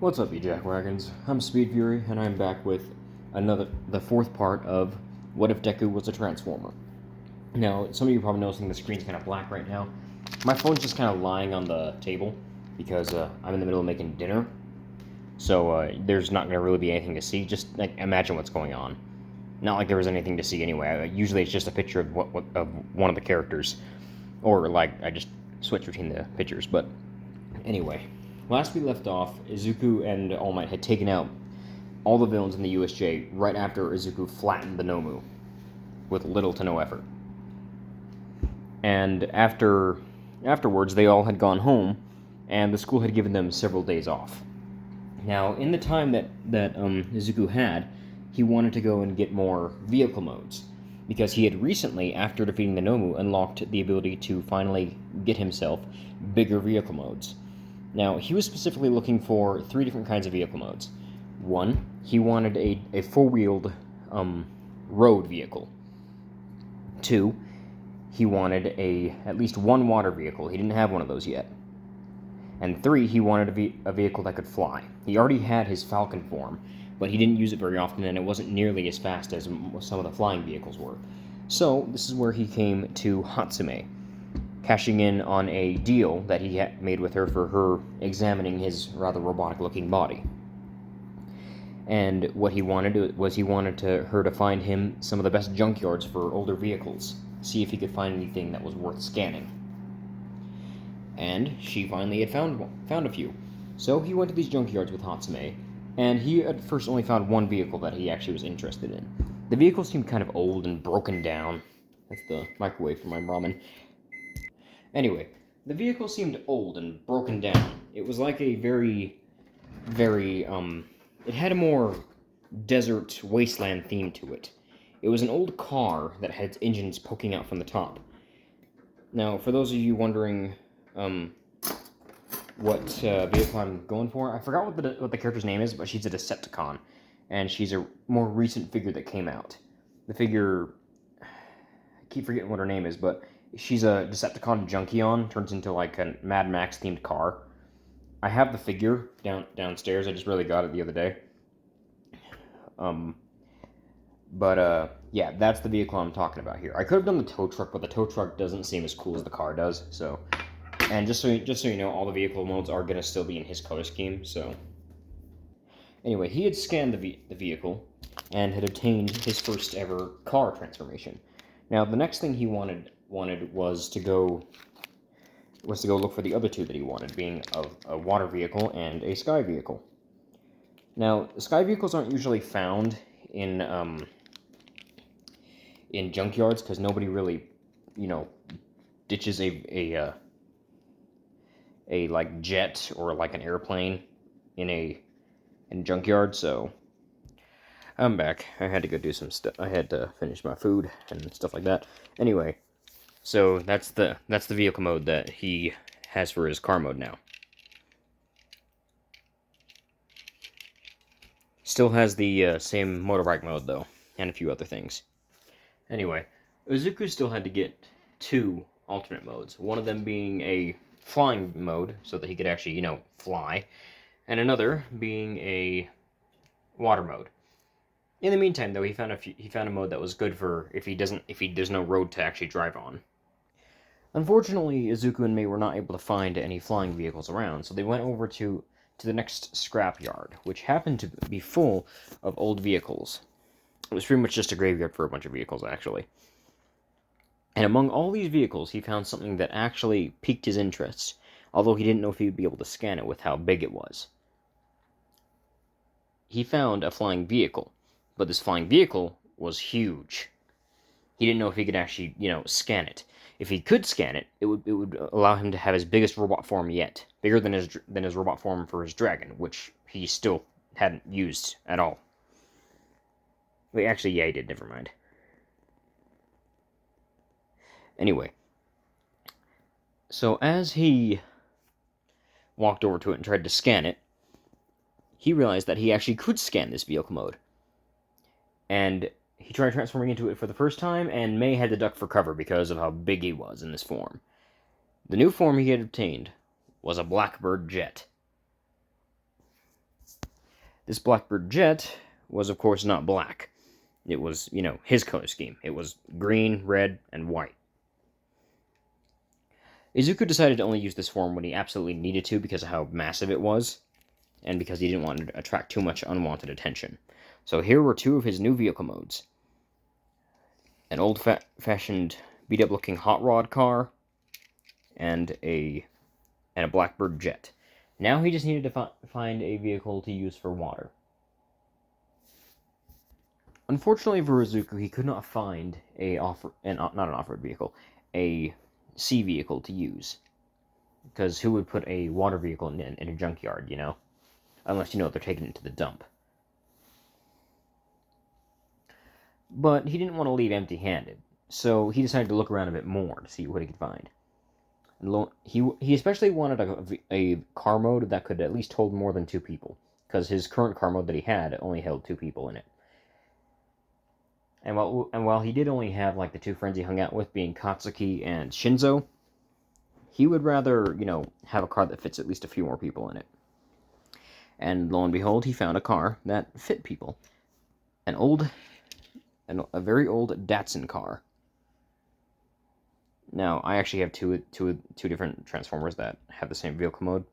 What's up, you jackwagons? I'm Speed Fury, and I'm back with the fourth part of What If Deku Was a Transformer. Now, some of you are probably noticing the screen's kind of black right now. My phone's just kind of lying on the table because I'm in the middle of making dinner, so there's not going to really be anything to see. Just like imagine what's going on. Not like there was anything to see anyway. Usually, it's just a picture of of one of the characters, or like I just switch between the pictures. But anyway, last we left off, Izuku and All Might had taken out all the villains in the USJ right after Izuku flattened the Nomu with little to no effort. And afterwards, they all had gone home, and the school had given them several days off. Now, in the time that Izuku had, he wanted to go and get more vehicle modes, because he had recently, after defeating the Nomu, unlocked the ability to finally get himself bigger vehicle modes. Now, he was specifically looking for three different kinds of vehicle modes. One, he wanted a four-wheeled road vehicle. Two, he wanted at least one water vehicle. He didn't have one of those yet. And three, he wanted a vehicle that could fly. He already had his Falcon form, but he didn't use it very often, and it wasn't nearly as fast as some of the flying vehicles were. So, this is where he came to Hatsume, cashing in on a deal that he had made with her for her examining his rather robotic-looking body. And what he wanted was her to find him some of the best junkyards for older vehicles, see if he could find anything that was worth scanning. And she finally had found a few. So he went to these junkyards with Hatsume, and he at first only found one vehicle that he actually was interested in. The vehicle seemed kind of old and broken down. That's the microwave for my ramen. Anyway, the vehicle seemed old and broken down. It was like a very, it had a more desert wasteland theme to it. It was an old car that had its engines poking out from the top. Now, for those of you wondering what vehicle I'm going for, I forgot what the character's name is, but she's a Decepticon, and she's a more recent figure that came out. The figure, I keep forgetting what her name is, but she's a Decepticon Junkion, turns into like a Mad Max themed car. I have the figure downstairs. I just really got it the other day. Yeah, that's the vehicle I'm talking about here. I could have done the tow truck, but the tow truck doesn't seem as cool as the car does. So, and just so you know, all the vehicle modes are gonna still be in his color scheme. So, anyway, he had scanned the vehicle and had obtained his first ever car transformation. Now, the next thing he wanted was to go look for the other two that he wanted, being a water vehicle and a sky vehicle. Now, sky vehicles aren't usually found in junkyards because nobody really, ditches a like jet or like an airplane in a junkyard. So I'm back. I had to go do some stuff. I had to finish my food and stuff like that. Anyway, so that's the vehicle mode that he has for his car mode now. Still has the same motorbike mode though, and a few other things. Anyway, Izuku still had to get two alternate modes. One of them being a flying mode, so that he could actually, fly, and another being a water mode. In the meantime, though, he found a mode that was good for if there's no road to actually drive on. Unfortunately, Izuku and Mei were not able to find any flying vehicles around, so they went over to the next scrapyard, which happened to be full of old vehicles. It was pretty much just a graveyard for a bunch of vehicles, actually. And among all these vehicles, he found something that actually piqued his interest, although he didn't know if he would be able to scan it with how big it was. He found a flying vehicle, but this flying vehicle was huge. He didn't know if he could actually, scan it. If he could scan it, it would allow him to have his biggest robot form yet, bigger than his robot form for his dragon, which he still hadn't used at all. Wait, actually, yeah, he did. Never mind. Anyway, so as he walked over to it and tried to scan it, he realized that he actually could scan this vehicle mode. And he tried transforming into it for the first time, and Mei had to duck for cover because of how big he was in this form. The new form he had obtained was a Blackbird jet. This Blackbird jet was, of course, not black. It was, his color scheme. It was green, red, and white. Izuku decided to only use this form when he absolutely needed to because of how massive it was, and because he didn't want to attract too much unwanted attention. So here were two of his new vehicle modes. An old-fashioned, beat-up-looking hot rod car, and a Blackbird jet. Now he just needed to find a vehicle to use for water. Unfortunately for Izuku, he could not find not an off-road vehicle, a sea vehicle to use. Because who would put a water vehicle in a junkyard, Unless, they're taking it to the dump. But he didn't want to leave empty-handed, so he decided to look around a bit more to see what he could find. And he especially wanted a car mode that could at least hold more than 2 people, because his current car mode that he had only held 2 people in it. And while he did only have like the 2 friends he hung out with, being Katsuki and Shinzo, he would rather, have a car that fits at least a few more people in it. And lo and behold, he found a car that fit people. A very old Datsun car. Now, I actually have two different Transformers that have the same vehicle mode,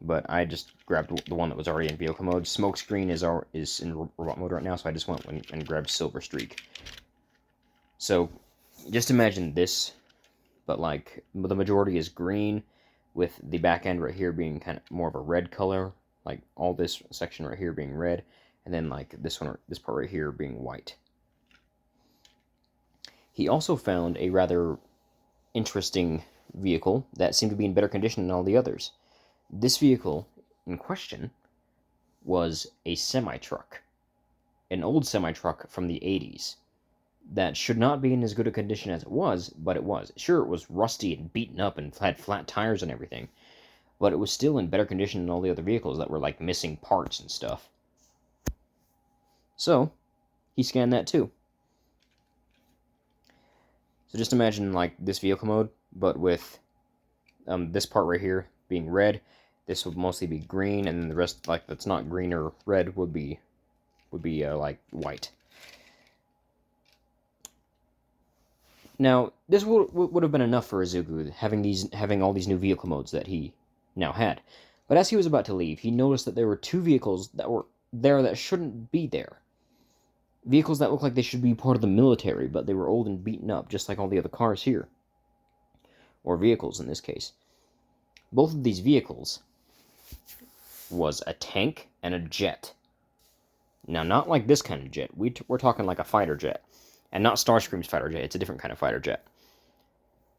but I just grabbed the one that was already in vehicle mode. Smokescreen is in robot mode right now, so I just went and grabbed Silver Streak. So, just imagine this, but like, the majority is green, with the back end right here being kind of more of a red color, like all this section right here being red, and then like this part right here being white. He also found a rather interesting vehicle that seemed to be in better condition than all the others. This vehicle in question was a semi-truck. An old semi-truck from the 80s that should not be in as good a condition as it was, but it was. Sure, it was rusty and beaten up and had flat tires and everything, but it was still in better condition than all the other vehicles that were like missing parts and stuff. So, he scanned that too. So just imagine like this vehicle mode, but with this part right here being red. This would mostly be green, and then the rest, like that's not green or red, would be like white. Now, this would have been enough for Izuku, having all these new vehicle modes that he now had. But as he was about to leave, he noticed that there were 2 vehicles that were there that shouldn't be there. Vehicles that looked like they should be part of the military, but they were old and beaten up, just like all the other cars here. Or vehicles, in this case. Both of these vehicles was a tank and a jet. Now, not like this kind of jet. We're talking like a fighter jet. And not Starscream's fighter jet. It's a different kind of fighter jet.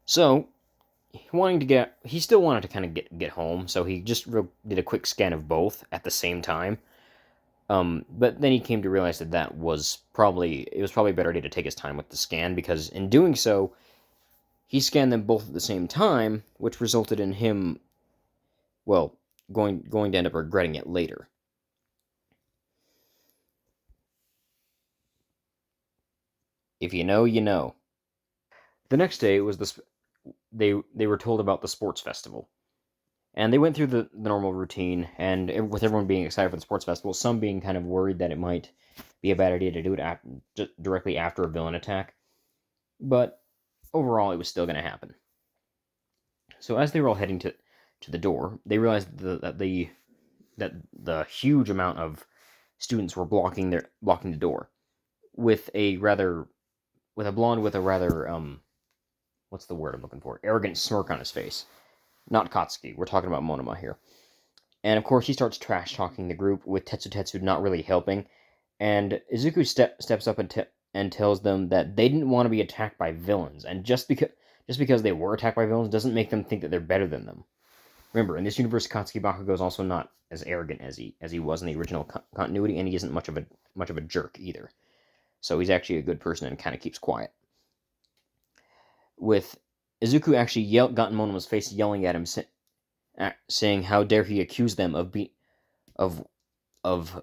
So, he still wanted to kind of get home, so he just did a quick scan of both at the same time. But then he came to realize that it was probably a better idea to take his time with the scan, because in doing so, he scanned them both at the same time, which resulted in him, well, going to end up regretting it later. If you know, you know. The next day was they were told about the sports festival. And they went through the normal routine, and with everyone being excited for the sports festival, some being kind of worried that it might be a bad idea to do it directly after a villain attack. But overall, it was still going to happen. So as they were all heading to the door, they realized that the huge amount of students were blocking the door with a blonde with a rather what's the word I'm looking for? Arrogant smirk on his face. Not Katsuki. We're talking about Monoma here. And of course, he starts trash-talking the group, with Tetsu not really helping. And Izuku steps up and tells them that they didn't want to be attacked by villains. And just because they were attacked by villains doesn't make them think that they're better than them. Remember, in this universe, Katsuki Bakugo is also not as arrogant as he was in the original continuity, and he isn't much of a jerk either. So he's actually a good person and kind of keeps quiet. With Izuku actually got in Monoma's face, yelling at him, saying how dare he accuse them of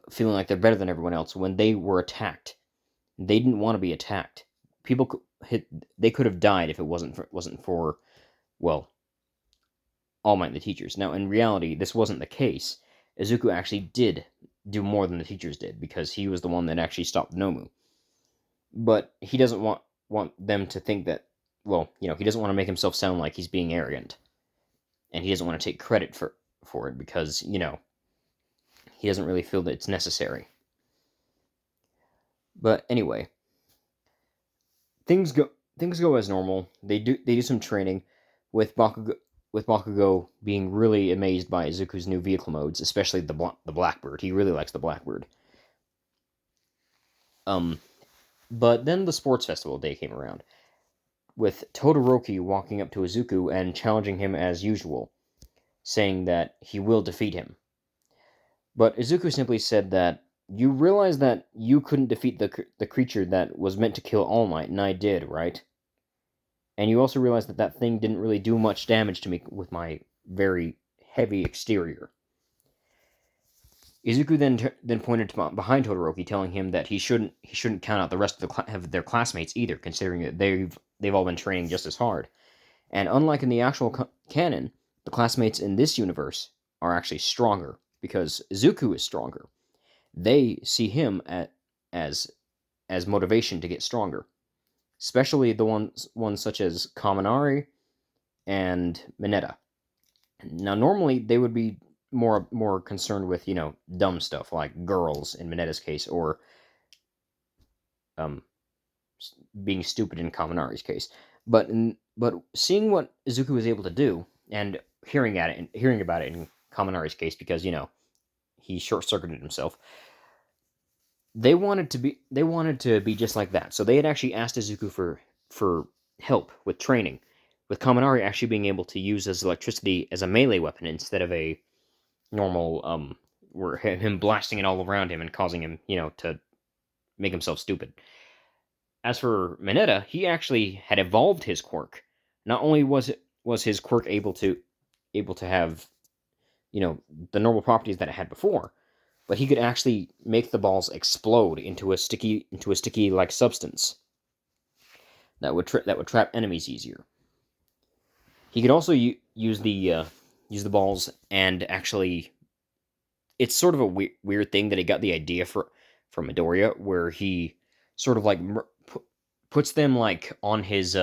feeling like they're better than everyone else when they were attacked. They didn't want to be attacked. They could have died if it wasn't for well, All Might and the teachers. Now, in reality, this wasn't the case. Izuku actually did do more than the teachers did because he was the one that actually stopped Nomu. But he doesn't want them to think that, well, he doesn't want to make himself sound like he's being arrogant, and he doesn't want to take credit for it because he doesn't really feel that it's necessary. But anyway, things go as normal. They do some training with Bakugo being really amazed by Izuku's new vehicle modes, especially the Blackbird. He really likes the Blackbird. Um, but then the sports festival day came around, with Todoroki walking up to Izuku and challenging him as usual, saying that he will defeat him. But Izuku simply said that you realize that you couldn't defeat the creature that was meant to kill All Might, and I did, right? And you also realize that that thing didn't really do much damage to me with my very heavy exterior. Izuku then pointed to behind Todoroki, telling him that he shouldn't count out the rest of their classmates either, considering that they've all been training just as hard. And unlike in the actual canon, the classmates in this universe are actually stronger because Izuku is stronger. They see him as as motivation to get stronger, especially the ones such as Kaminari and Mineta. Now, normally they would be more concerned with dumb stuff like girls in Mineta's case, or um, being stupid in Kaminari's case. But seeing what Izuku was able to do and hearing about it in Kaminari's case, because he short circuited himself, they wanted to be just like that. So they had actually asked Izuku for help with training, with Kaminari actually being able to use his electricity as a melee weapon instead of a normal where him blasting it all around him and causing him to make himself stupid. As for Mineta, he actually had evolved his quirk. Not only was his quirk able to have the normal properties that it had before, but he could actually make the balls explode into a sticky like substance that would trap enemies easier. He could also use the balls and actually, it's sort of a weird thing that he got the idea from Midoriya, where he sort of like puts them like on his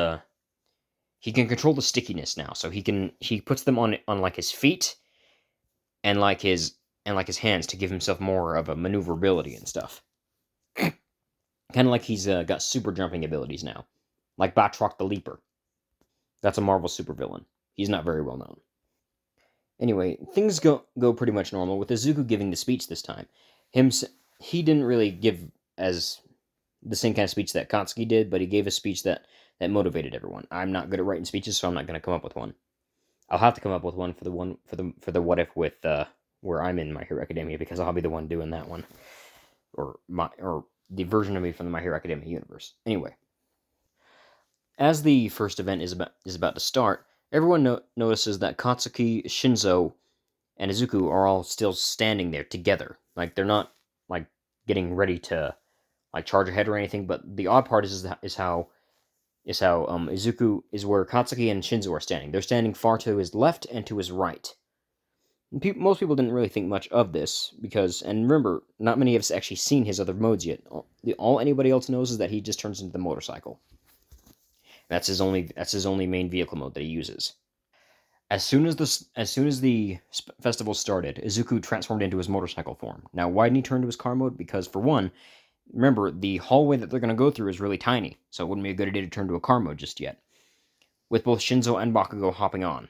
he can control the stickiness now, so he puts them on like his feet and like his hands to give himself more of a maneuverability and stuff. Kind of like he's got super jumping abilities now, like Batroc the Leaper. That's a Marvel supervillain. He's not very well known. Anyway, things go pretty much normal with Izuku giving the speech this time. Him he didn't really give as the same kind of speech that Katsuki did, but he gave a speech that motivated everyone. I'm not good at writing speeches, so I'm not going to come up with one. I'll have to come up with one for the what if with where I'm in My Hero Academia, because I'll be the one doing that one, or the version of me from the My Hero Academia universe. Anyway, as the first event is about to start, everyone notices that Katsuki, Shinzo, and Izuku are all still standing there together. Like they're not like getting ready to like charge ahead or anything. But the odd part is how Izuku is where Katsuki and Shinzo are standing. They're standing far to his left and to his right. Most people didn't really think much of this because, and remember, not many of us actually seen his other modes yet. All anybody else knows is that he just turns into the motorcycle. That's his only main vehicle mode that he uses. As soon as the festival started, Izuku transformed into his motorcycle form. Now, why didn't he turn to his car mode? Because for one, remember the hallway that they're going to go through is really tiny, so it wouldn't be a good idea to turn to a car mode just yet. With both Shinzo and Bakugo hopping on,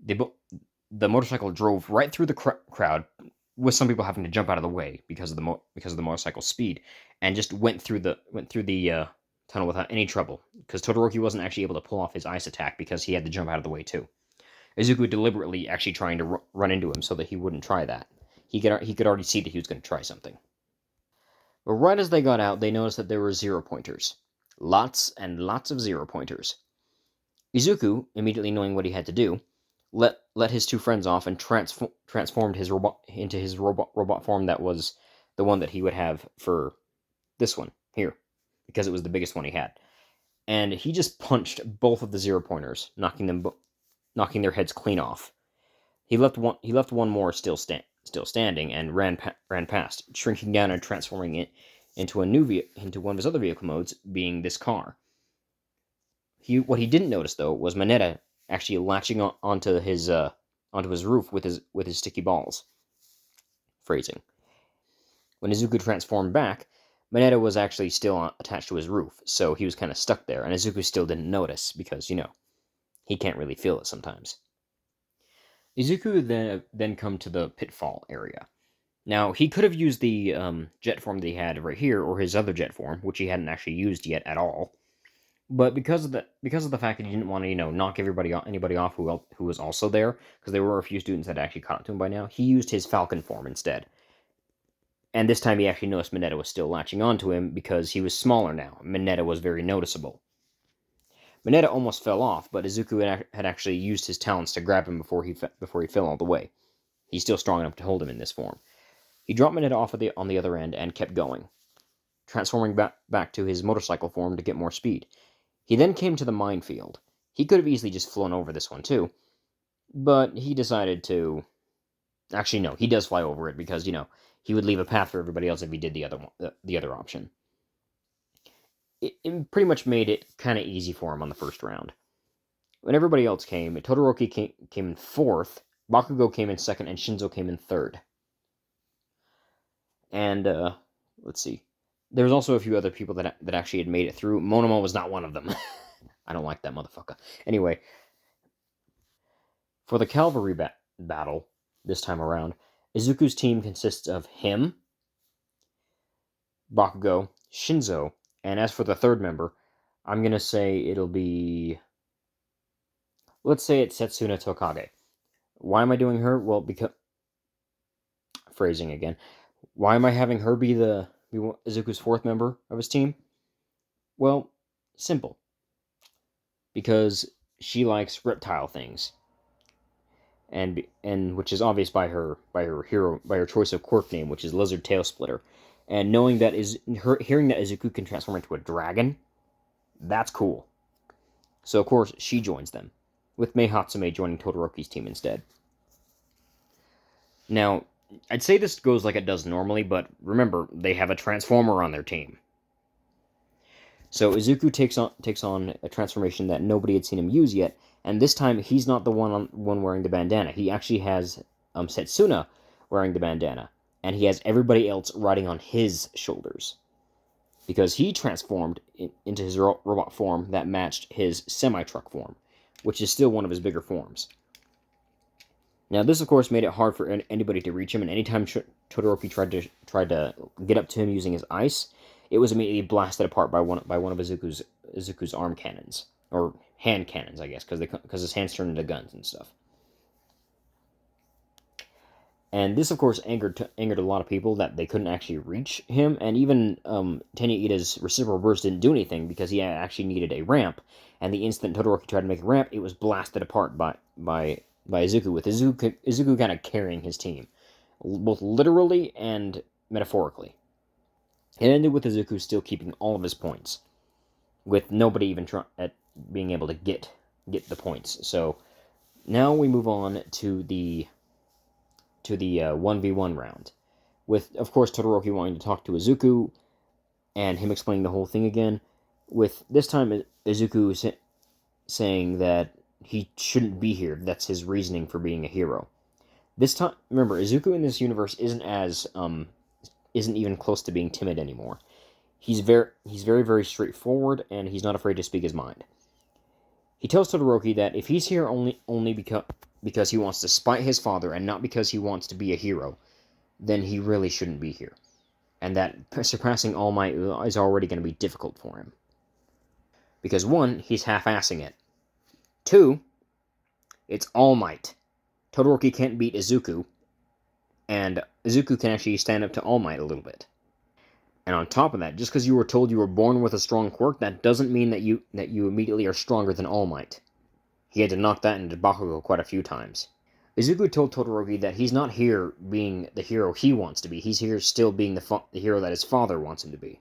the motorcycle drove right through the crowd, with some people having to jump out of the way because of the motorcycle's speed, and just went through the tunnel without any trouble. Because Todoroki wasn't actually able to pull off his ice attack because he had to jump out of the way too. Izuku deliberately actually trying to run into him so that he wouldn't try that. He could already see that he was going to try something. But right as they got out, they noticed that there were zero pointers. Lots and lots of zero pointers. Izuku, immediately knowing what he had to do, let his two friends off and transformed his robot into his robot form that was the one that he would have for this one here, because it was the biggest one he had. And he just punched both of the zero pointers, knocking their heads clean off. He left one more still still standing, and ran past, shrinking down and transforming it into into one of his other vehicle modes, being this car. What he didn't notice though was Mineta actually latching onto his roof with his sticky balls. Phrasing. When Izuku transformed back, Mineta was actually still attached to his roof, so he was kind of stuck there, and Izuku still didn't notice because he can't really feel it sometimes. Izuku then come to the pitfall area. Now, he could have used the jet form that he had right here, or his other jet form, which he hadn't actually used yet at all. But because of the fact that he didn't want to knock anybody off who was also there, because there were a few students that actually caught up to him by now, he used his Falcon form instead. And this time he actually noticed Mineta was still latching onto him because he was smaller now. Mineta was very noticeable. Mineta almost fell off, but Izuku had actually used his talents to grab him before he fell all the way. He's still strong enough to hold him in this form. He dropped Mineta off on the other end and kept going, transforming back to his motorcycle form to get more speed. He then came to the minefield. He could have easily just flown over this one too, but he decided to... Actually, no, he does fly over it because, he would leave a path for everybody else if he did the other option. It pretty much made it kind of easy for him on the first round. When everybody else came, Todoroki came in fourth, Bakugo came in second, and Shinzo came in third. And, let's see. There was also a few other people that actually had made it through. Monoma was not one of them. I don't like that motherfucker. Anyway, for the cavalry battle this time around, Izuku's team consists of him, Bakugo, Shinzo, and as for the third member, I'm going to say it'll be... Let's say it's Setsuna Tokage. Why am I doing her? Well, because... Phrasing again. Why am I having her be Izuku's fourth member of his team? Well, simple. Because she likes reptile things. And which is obvious by her choice of quirk name, which is Lizard Tail Splitter. And hearing that Izuku can transform into a dragon, that's cool. So of course she joins them, with Mei Hatsume joining Todoroki's team instead. Now, I'd say this goes like it does normally, but remember, they have a Transformer on their team. So Izuku takes on a transformation that nobody had seen him use yet, and this time he's not the one wearing the bandana. He actually has Setsuna wearing the bandana, and he has everybody else riding on his shoulders. Because he transformed into his robot form that matched his semi-truck form, which is still one of his bigger forms. Now, this, of course, made it hard for anybody to reach him, and anytime Todoroki tried to get up to him using his ice, it was immediately blasted apart by one of Izuku's arm cannons, or hand cannons, I guess, because his hands turned into guns and stuff. And this, of course, angered a lot of people that they couldn't actually reach him, and even Tenya Ida's reciprocal burst didn't do anything because he actually needed a ramp, and the instant Todoroki tried to make a ramp, it was blasted apart by Izuku, with Izuku kind of carrying his team, both literally and metaphorically. It ended with Izuku still keeping all of his points, with nobody even being able to get the points. So now we move on to the 1v1 round, with, of course, Todoroki wanting to talk to Izuku, and him explaining the whole thing again, with this time Izuku saying that he shouldn't be here. That's his reasoning for being a hero. This time, remember, Izuku in this universe isn't even close to being timid anymore. He's very, very straightforward, and he's not afraid to speak his mind. He tells Todoroki that if he's here only because he wants to spite his father and not because he wants to be a hero, then he really shouldn't be here. And that surpassing All Might is already going to be difficult for him. Because 1, he's half-assing it. 2, it's All Might. Todoroki can't beat Izuku, and Izuku can actually stand up to All Might a little bit. And on top of that, just because you were told you were born with a strong quirk, that doesn't mean that you immediately are stronger than All Might. He had to knock that into Bakugo quite a few times. Izuku told Todoroki that he's not here being the hero he wants to be. He's here still being the hero that his father wants him to be.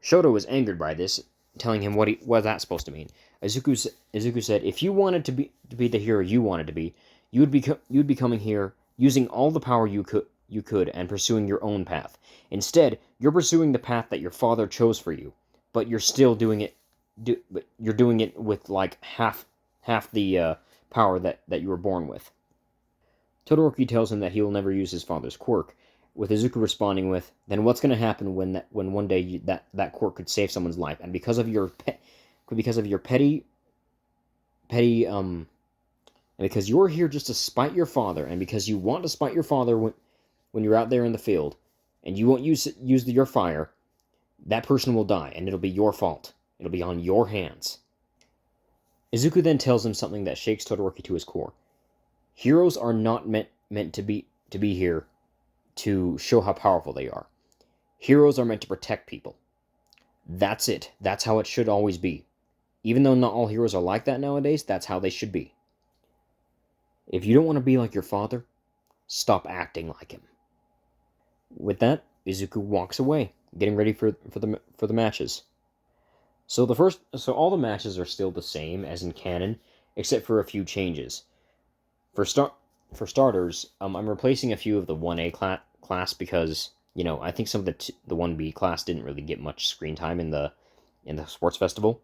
Shoto was angered by this, telling him what that's supposed to mean. Izuku said, if you wanted to be the hero you wanted to be, you'd be coming here using all the power you could and pursuing your own path. Instead, you're pursuing the path that your father chose for you, but you're still doing it. But you're doing it with like half the power that you were born with. Todoroki tells him that he will never use his father's quirk, with Izuku responding with, "Then what's going to happen when one day that quirk could save someone's life, and because of your petty and because you're here just to spite your father, and because you want to spite your father when you're out there in the field, and you won't use your fire, that person will die, and it'll be your fault. It'll be on your hands." Izuku then tells him something that shakes Todoroki to his core. Heroes are not meant to be here to show how powerful they are. Heroes are meant to protect people. That's it. That's how it should always be. Even though not all heroes are like that nowadays, that's how they should be. If you don't want to be like your father, stop acting like him. With that, Izuku walks away, getting ready for the matches. So all the matches are still the same as in canon, except for a few changes. For starters, I'm replacing a few of the 1A class because I think some of the 1B class didn't really get much screen time in the sports festival.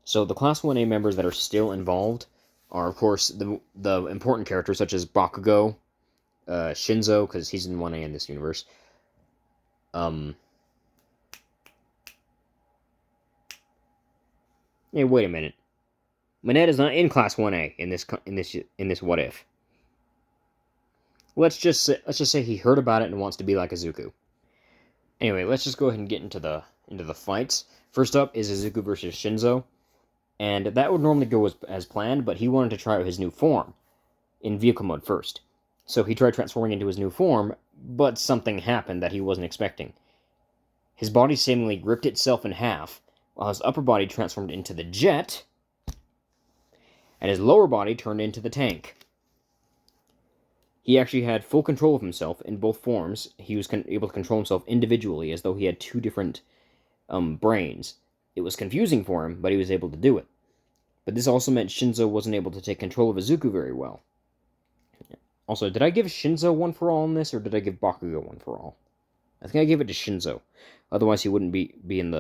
So the Class 1A members that are still involved are, of course, the important characters such as Bakugo, Shinzo, because he's in 1A in this universe. Hey, wait a minute. Minette is not in Class 1A in this What If. Let's just say he heard about it and wants to be like Izuku. Anyway, let's just go ahead and get into the fights. First up is Izuku versus Shinzo, and that would normally go as planned, but he wanted to try out his new form in vehicle mode first. So he tried transforming into his new form, but something happened that he wasn't expecting. His body seemingly ripped itself in half, while his upper body transformed into the jet, and his lower body turned into the tank. He actually had full control of himself in both forms. He was able to control himself individually, as though he had two different brains. It was confusing for him, but he was able to do it. But this also meant Shinzo wasn't able to take control of Izuku very well. Also, did I give Shinzo one for all in this, or did I give Bakugo one for all? I think I gave it to Shinzo. Otherwise, he wouldn't be in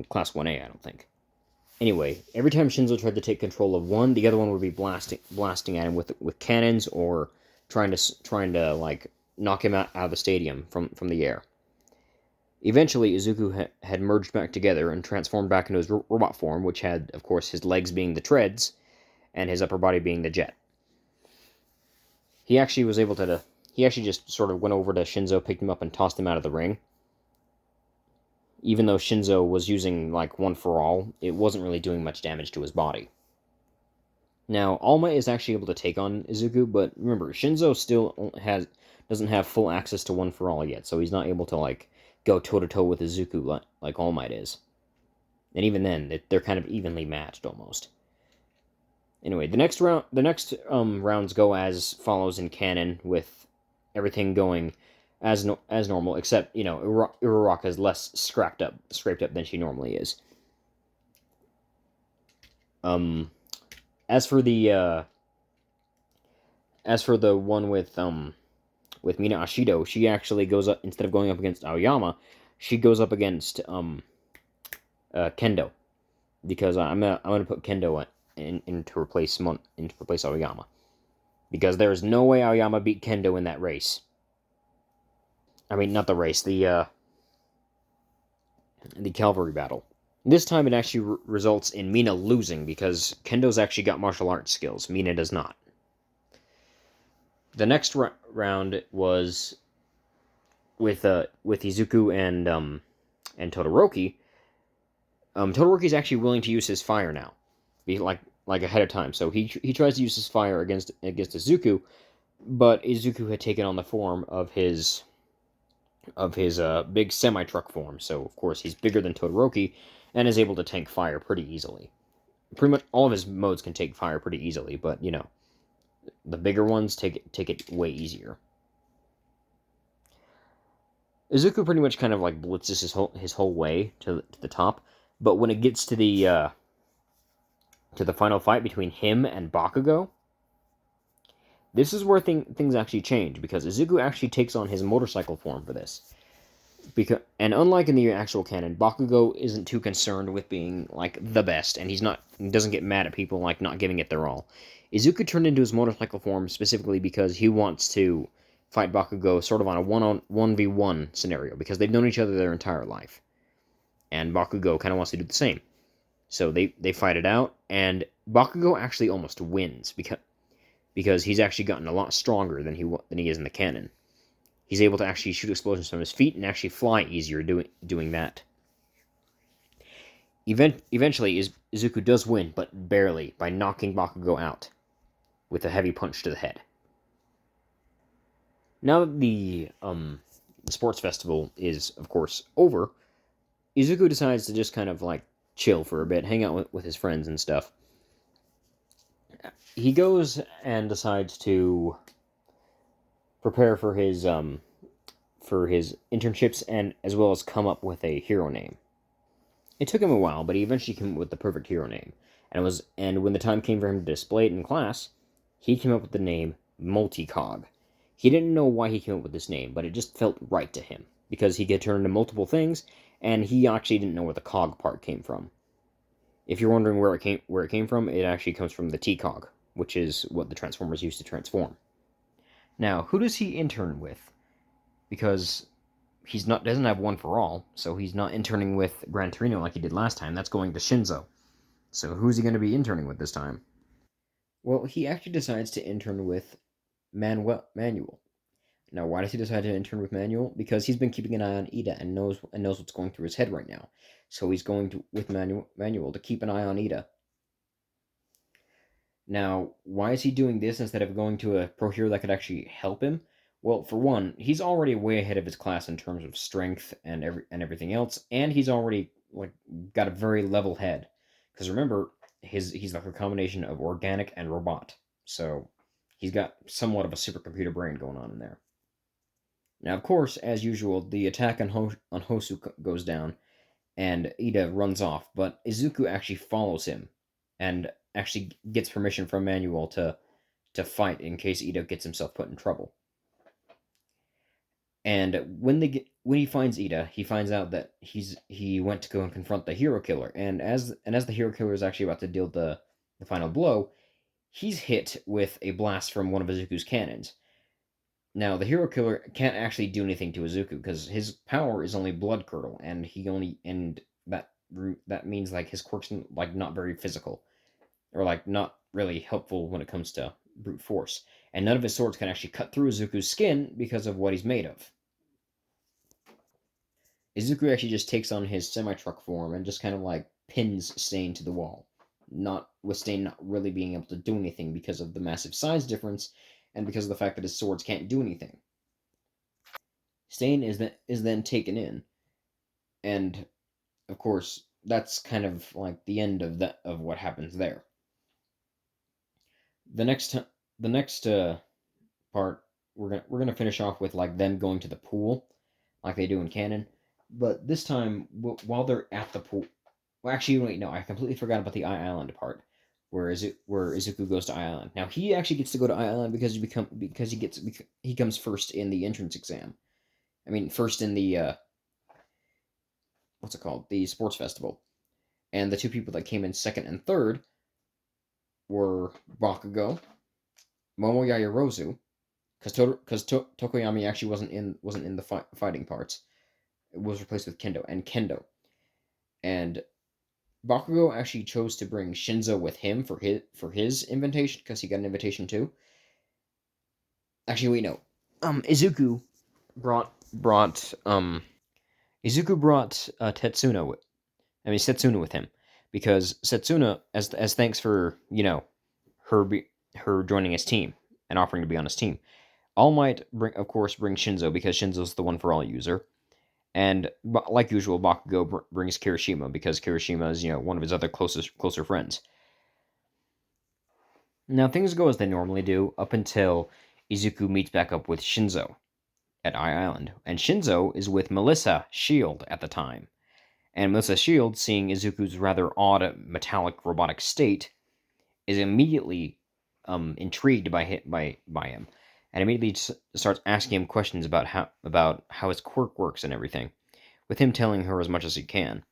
Class 1A, I don't think. Anyway, every time Shinzo tried to take control of one, the other one would be blasting at him with cannons or trying to like knock him out of the stadium from the air. Eventually, Izuku had merged back together and transformed back into his robot form, which had, of course, his legs being the treads and his upper body being the jet. He actually was able to. He actually just sort of went over to Shinzo, picked him up, and tossed him out of the ring. Even though Shinzo was using, like, one for all, it wasn't really doing much damage to his body. Now, All Might is actually able to take on Izuku, but remember, Shinzo still doesn't have full access to one for all yet, so he's not able to, like, go toe-to-toe with Izuku like All Might is. And even then, they're kind of evenly matched, almost. Anyway, the next rounds go as follows in canon, with everything going as normal, except, Uraraka is less scraped up than she normally is. As for the one with Mina Ashido, she actually goes up, instead of going up against Aoyama, she goes up against Kendo, because I'm gonna put Kendo in to replace Aoyama, because there is no way Aoyama beat Kendo in that race. I mean, not the race, the cavalry battle. This time it actually results in Mina losing, because Kendo's actually got martial arts skills. Mina does not. The next round was with Izuku and Todoroki. Todoroki's actually willing to use his fire now, like ahead of time. So he tries to use his fire against Izuku, but Izuku had taken on the form of his big semi-truck form, so of course he's bigger than Todoroki and is able to tank fire pretty easily. Pretty much all of his modes can take fire pretty easily, but the bigger ones take it way easier. Izuku pretty much kind of like blitzes his whole way to the top, but when it gets to the to the final fight between him and Bakugo, this is where things actually change, because Izuku actually takes on his motorcycle form for this. And unlike in the actual canon, Bakugo isn't too concerned with being like the best, and he doesn't get mad at people like not giving it their all. Izuku turned into his motorcycle form specifically because he wants to fight Bakugo sort of on a 1v1 scenario, because they've known each other their entire life, and Bakugo kind of wants to do the same. So they fight it out, and Bakugo actually almost wins because he's actually gotten a lot stronger than he is in the canon. He's able to actually shoot explosions from his feet and actually fly easier doing that. Eventually, Izuku does win, but barely, by knocking Bakugo out with a heavy punch to the head. Now that the sports festival is, of course, over, Izuku decides to just kind of like chill for a bit, hang out with his friends and stuff. He goes and decides to prepare for his internships, and as well as come up with a hero name. It took him a while, but he eventually came up with the perfect hero name. And when the time came for him to display it in class, he came up with the name Multicog. He didn't know why he came up with this name, but it just felt right to him, because he could turn into multiple things, and he actually didn't know where the cog part came from. If you're wondering where it came from, it actually comes from the T-cog, which is what the Transformers used to transform. Now, who does he intern with? Because he's not doesn't have one for all, so he's not interning with Gran Torino like he did last time. That's going to Shinzo. So who's he going to be interning with this time? Well, he actually decides to intern with Manuel. Now, why does he decide to intern with Manuel? Because he's been keeping an eye on Ida and knows what's going through his head right now. So he's going to with Manuel to keep an eye on Ida. Now, why is he doing this instead of going to a pro hero that could actually help him? Well, for one, he's already way ahead of his class in terms of strength and everything else, and he's already like got a very level head. Because remember, he's like a combination of organic and robot, so he's got somewhat of a supercomputer brain going on in there. Now, of course, as usual, the attack on Hosu goes down, and Ida runs off, but Izuku actually follows him, and actually gets permission from Manuel to fight in case Ida gets himself put in trouble. And when he finds Ida, he finds out that he went to go and confront the hero killer, and as the hero killer is actually about to deal the final blow, he's hit with a blast from one of Izuku's cannons. Now, the hero killer can't actually do anything to Izuku because his power is only blood curdle, and that means like his quirks like not very physical, or like not really helpful when it comes to brute force. And none of his swords can actually cut through Izuku's skin because of what he's made of. Izuku actually just takes on his semi-truck form and just kind of like pins Stain to the wall. Not with Stain not really being able to do anything because of the massive size difference and because of the fact that his swords can't do anything. Stain is then taken in, and of course that's kind of like the end of what happens there. The next part we're gonna finish off with like them going to the pool, like they do in canon, but this time while they're at the pool. Well, actually, wait, no, I completely forgot about the Eye Island part, where Izuku goes to Eye Island. Now he actually gets to go to Eye Island because he comes first in the entrance exam. I mean, first in the what's it called? The sports festival. And the two people that came in second and third were Bakugo, Momo Yaoyorozu, because Tokoyami actually wasn't in the fighting parts. It was replaced with Kendo and Kendo. And Bakugo actually chose to bring Shinzo with him for his invitation because he got an invitation too. Actually, wait, no. Brought Izuku brought Setsuna with him, because Setsuna, as thanks for her joining his team and offering to be on his team. All Might bring Shinzo because Shinzo's the one for all user, and like usual, Bakugo brings Kirishima because Kirishima is one of his other closer friends. Now things go as they normally do up until Izuku meets back up with Shinzo at Eye Island, and Shinzo is with Melissa Shield at the time. And Melissa Shield, seeing Izuku's rather odd metallic robotic state, is immediately intrigued by him, and immediately starts asking him questions about how his quirk works and everything, with him telling her as much as he can.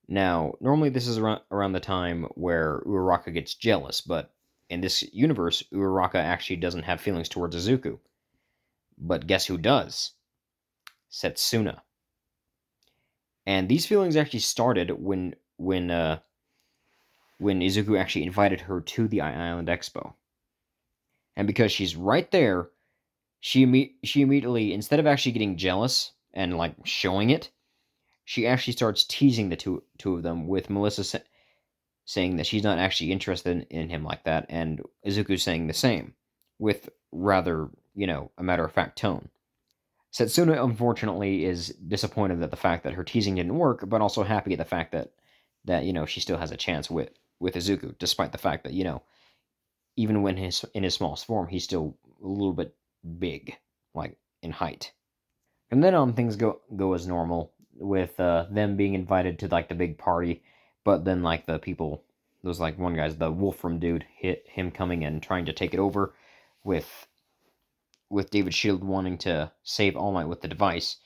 Now, normally this is around the time where Uraraka gets jealous, but in this universe, Uraraka actually doesn't have feelings towards Izuku. But guess who does? Setsuna. And these feelings actually started when Izuku actually invited her to the Island Expo. And because she's right there, she immediately, instead of actually getting jealous and like showing it, she actually starts teasing the two of them, with Melissa saying that she's not actually interested in him like that, and Izuku saying the same, with rather, a matter of fact tone. Setsuna, unfortunately, is disappointed at the fact that her teasing didn't work, but also happy at the fact that she still has a chance with Izuku, despite the fact that even when in his smallest form, he's still a little bit big, like in height. From then on, things go as normal, with them being invited to like the big party, but then like the people, those like one guy's the Wolfram dude, hit him coming and trying to take it over, with David Shield wanting to save All Might with the device.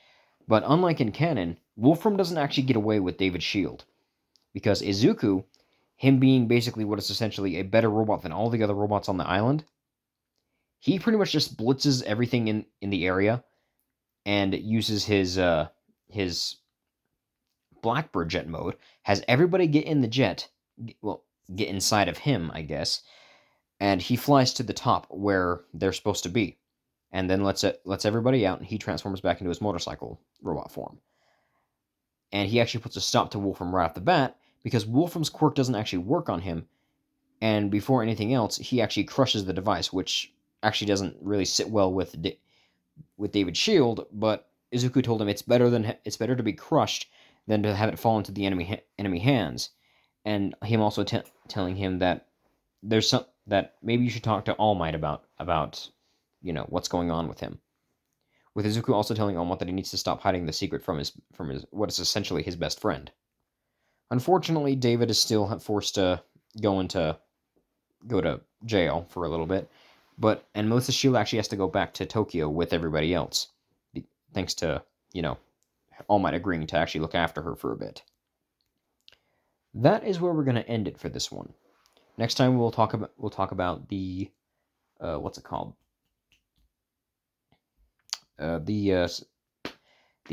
But unlike in canon, Wolfram doesn't actually get away with David Shield, because Izuku, him being basically what is essentially a better robot than all the other robots on the island, he pretty much just blitzes everything in the area and uses his Blackbird jet mode, has everybody get in the jet, well, get inside of him, I guess, and he flies to the top where they're supposed to be, and then lets everybody out, and he transforms back into his motorcycle robot form. And he actually puts a stop to Wolfram right off the bat, because Wolfram's quirk doesn't actually work on him, and before anything else, he actually crushes the device, which actually doesn't really sit well with David Shield, but Izuku told him it's better to be crushed than to have it fall into the enemy hands, and him also telling him that that maybe you should talk to All Might about what's going on with him. With Izuku also telling All Might that he needs to stop hiding the secret from his what is essentially his best friend. Unfortunately, David is still forced to go to jail for a little bit, and Melissa Shield actually has to go back to Tokyo with everybody else, thanks to All Might agreeing to actually look after her for a bit. That is where we're going to end it for this one. Next time we'll talk about the what's it called? The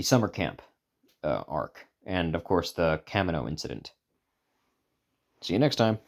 summer camp arc, and of course the Kamino incident. See you next time.